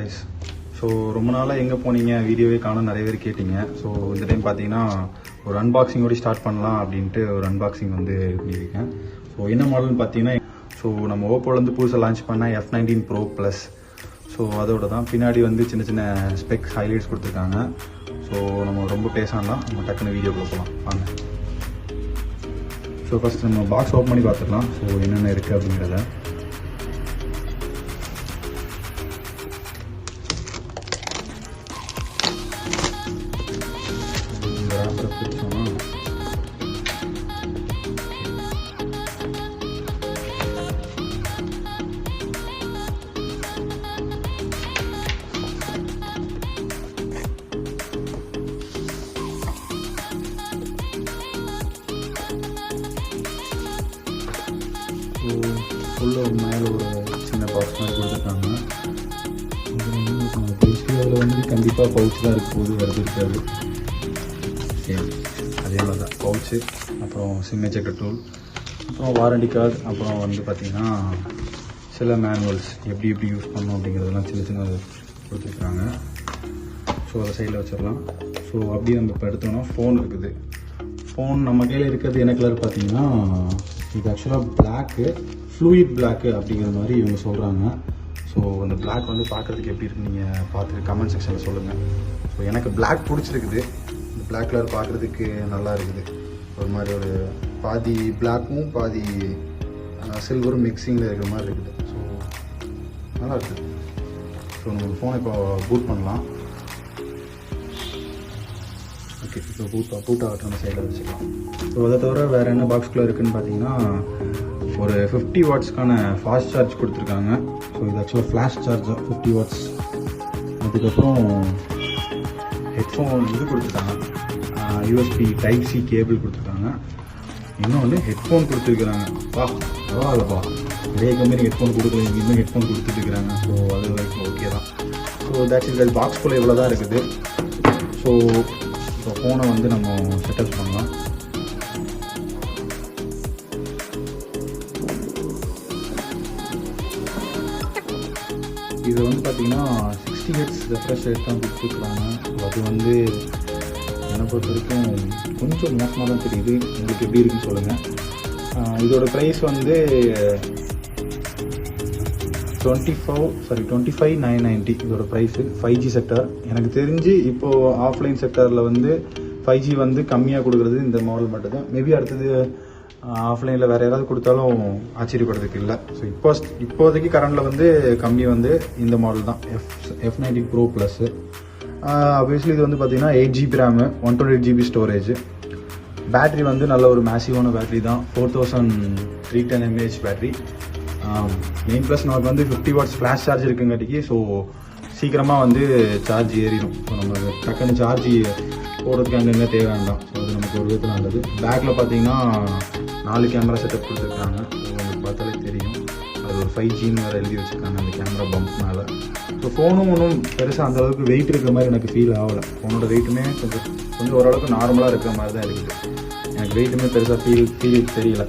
guys. So ரொம்ப நாளாக எங்கே போனீங்க, வீடியோவே காண நிறைய பேர் கேட்டிங்க. ஸோ இந்த டைம் பார்த்தீங்கன்னா ஒரு அன்பாக்சிங்கோடு ஸ்டார்ட் பண்ணலாம் அப்படின்ட்டு ஒரு அன்பாக்சிங் வந்து பண்ணியிருக்கேன். ஸோ என்ன மாடல்னு பார்த்தீங்கன்னா, ஸோ நம்ம ஓப்போலேருந்து புதுசாக லான்ச் பண்ண F19 Pro Plus. ஸோ அதோட தான் பின்னாடி வந்து சின்ன சின்ன ஸ்பெக்ஸ் ஹைலைட்ஸ் கொடுத்துருக்காங்க. ஸோ நம்ம ரொம்ப பேசாமல் நம்ம டக்குன்னு வீடியோக்குள்ள போகலாம் வாங்க. ஸோ ஃபஸ்ட் நம்ம பாக்ஸ் ஓப்பன் பண்ணி பார்த்துக்கலாம். ஸோ என்னென்ன இருக்குது அப்படிங்கிறத. உள்ள மேலே ஒரு சின்ன பவுச் மாதிரி கொடுத்துருக்காங்க. அதில் வந்து கண்டிப்பாக பவுச் தான் இருக்க போது வருது இருக்காது. சேம் அதே மாதிரி தான் பவுச்சு, அப்புறம் சிக்னேச்சர் டூல், அப்புறம் வாரண்டி கார்டு, அப்புறம் வந்து பார்த்திங்கன்னா சில மேனுவல்ஸ் எப்படி யூஸ் பண்ணணும் அப்படிங்கிறதெல்லாம் சின்ன சின்ன கொடுத்துருக்காங்க. ஸோ அதை சைடில் வச்சிடலாம். ஸோ அப்படியே நம்ம இப்போ எடுத்தோம்னா ஃபோன் இருக்குது. ஃபோன் நம்ம கையில் இருக்கிறது என்ன கலர் பார்த்தீங்கன்னா, இது ஆக்சுவலாக பிளாக்கு, ஃப்ளூயிட் பிளாக்கு அப்படிங்கிற மாதிரி இவங்க சொல்கிறாங்க. ஸோ அந்த பிளாக் வந்து பார்க்குறதுக்கு எப்படி இருக்குன்னு நீங்கள் பார்த்துட்டு கமெண்ட் செக்ஷனில் சொல்லுங்கள். ஸோ எனக்கு பிளாக் பிடிச்சிருக்குது. இந்த பிளாக் கலர் பார்க்குறதுக்கு நல்லா இருக்குது. ஒரு மாதிரி ஒரு பாதி பிளாக்கும் பாதி சில்வரும் மிக்சிங்கில் இருக்கிற மாதிரி இருக்குது. ஸோ நல்லா இருக்குது. ஸோ நம்ம ஃபோனை இப்போ பூட் பண்ணலாம். ஓகே, இப்போ பூட் ஆகட்டும், நம்ம சைடில் வச்சுக்கலாம். ஸோ அதை தவிர வேறு என்ன பாக்ஸ்குள்ளே இருக்குதுன்னு பார்த்தீங்கன்னா, ஒரு 50 வாட்ஸ்க்கான ஃபாஸ்ட் சார்ஜ் கொடுத்துருக்காங்க. ஸோ இது ஆக்சுவலாக ஃப்ளாஷ் சார்ஜர் 50 வாட்ஸ். அதுக்கப்புறம் ஹெட்ஃபோன் இது கொடுத்துருக்காங்க, USB Type-C கேபிள் கொடுத்துருக்காங்க. இன்னொன்று ஹெட்ஃபோன் கொடுத்துருக்குறாங்க. பரவாயில்லப்பா, நிறைய கம்பெனி ஹெட்ஃபோன் கொடுக்கல, இன்னும் ஹெட்ஃபோன் கொடுத்துட்டு இருக்கிறாங்க. ஸோ அது வரைக்கும் ஓகே தான். So that's it. பாக்ஸ்குள்ளே இவ்வளோ தான் இருக்குது. ஸோ இப்போ ஃபோனை வந்து நம்ம செட்டப் பண்ணலாம். இது வந்து பார்த்திங்கன்னா 60 Hz ரெஃப்ரெஷ் ரேட் தான் கொடுத்துருக்குறாங்க. அது வந்து என்னை பொறுத்த வரைக்கும் கொஞ்சம் மோசமாக தான் தெரியுது. உங்களுக்கு எப்படி இருக்குன்னு சொல்லுங்கள். இதோட ப்ரைஸ் வந்து 25,990 இதோட ப்ரைஸு. 5G sector. எனக்கு தெரிஞ்சு இப்போது ஆஃப்லைன் செக்டாரில் வந்து 5G வந்து கம்மியாக கொடுக்குறது இந்த மாடல் மட்டும்தான். மேபி அடுத்தது ஆஃப்லைனில் வேறு யாராவது கொடுத்தாலும் ஆச்சரியப்படுறதுக்கு இல்லை. ஸோ இப்போதைக்கு கரண்டில் வந்து கம்மி வந்து இந்த மாடல் தான், F19 Pro Plus. ஆப்வியஸ்லி இது வந்து பார்த்திங்கன்னா 8GB RAM, 128GB storage. Battery வந்து நல்ல ஒரு மேசிவான பேட்ரி தான், 4310 mAh பேட்ரி. மெயின் ப்ளஸ் நமக்கு வந்து 50 வாட்ஸ் ஃப்ளாஷ் சார்ஜ் இருக்குங்காட்டிக்கு ஸோ சீக்கிரமாக வந்து சார்ஜ் ஏறிடும். ஸோ நம்ம டக்குன்னு சார்ஜ் போடுறதுக்கு அங்கங்கே தேவை வேண்டாம். ஸோ அது நமக்கு ஒரு விதத்தில் நல்லது. பேக்கில் பார்த்தீங்கன்னா 4 கேமரா செட்டப் கொடுத்துருக்காங்க. ஸோ உங்களுக்கு பார்த்தாலே தெரியும். அது ஒரு 5Gன்னு வேறு எழுதி வச்சுருக்காங்க அந்த கேமரா பம்ப் மேலே. ஸோ ஃபோனும் ஒன்றும் பெருசாக அந்தளவுக்கு வெயிட் இருக்கிற மாதிரி எனக்கு ஃபீல் ஆகலை. ஃபோனோட வெயிட்டுமே கொஞ்சம் ஓரளவுக்கு நார்மலாக இருக்கிற மாதிரி தான் இருக்குது. எனக்கு வெயிட்டுமே பெருசாக ஃபீல் தெரியல.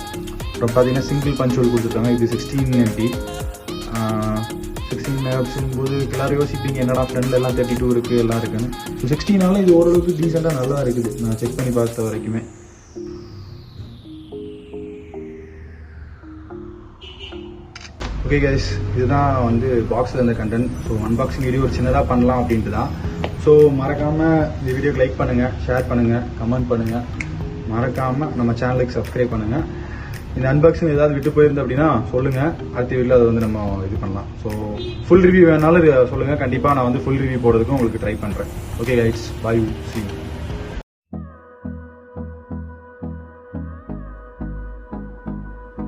அப்புறம் பார்த்தீங்கன்னா சிங்கிள் பஞ்ச் ஹோல் கொடுத்துருக்காங்க. இது 16 MP. 16 மெகாபிக்சல் போது எல்லாரும் யோசிப்பீங்க என்னடா ஃப்ரெண்டில் எல்லாம் 32 இருக்குது எல்லாம் இருக்குன்னு. ஸோ 16 இது ஓரளவுக்கு டீசெண்டாக நல்லா இருக்குது. நான் செக் பண்ணி பார்த்த வரைக்குமே. ஓகே கைஸ், இதுதான் வந்து பாக்ஸில் இருந்த கண்டென்ட். ஸோ அன்பாக்சிங் வீடியோ ஒரு சின்னதாக பண்ணலாம் அப்படின்ட்டு தான். ஸோ மறக்காமல் இந்த வீடியோக்கு லைக் பண்ணுங்கள், ஷேர் பண்ணுங்கள், கமெண்ட் பண்ணுங்கள். மறக்காமல் நம்ம சேனலுக்கு சப்ஸ்கிரைப் பண்ணுங்கள். இந்த அன்பாக்சிங் ஏதாவது விட்டு போயிருந்து அப்படின்னா சொல்லுங்கள். அடுத்த வீடியோவில் அதை வந்து நம்ம இது பண்ணலாம். ஸோ ஃபுல் ரிவ்யூ வேணாலும் சொல்லுங்கள். கண்டிப்பாக நான் வந்து ஃபுல் ரிவ்யூ போடுறதுக்கும் உங்களுக்கு ட்ரை பண்ணுறேன். Okay guys, bye, see you.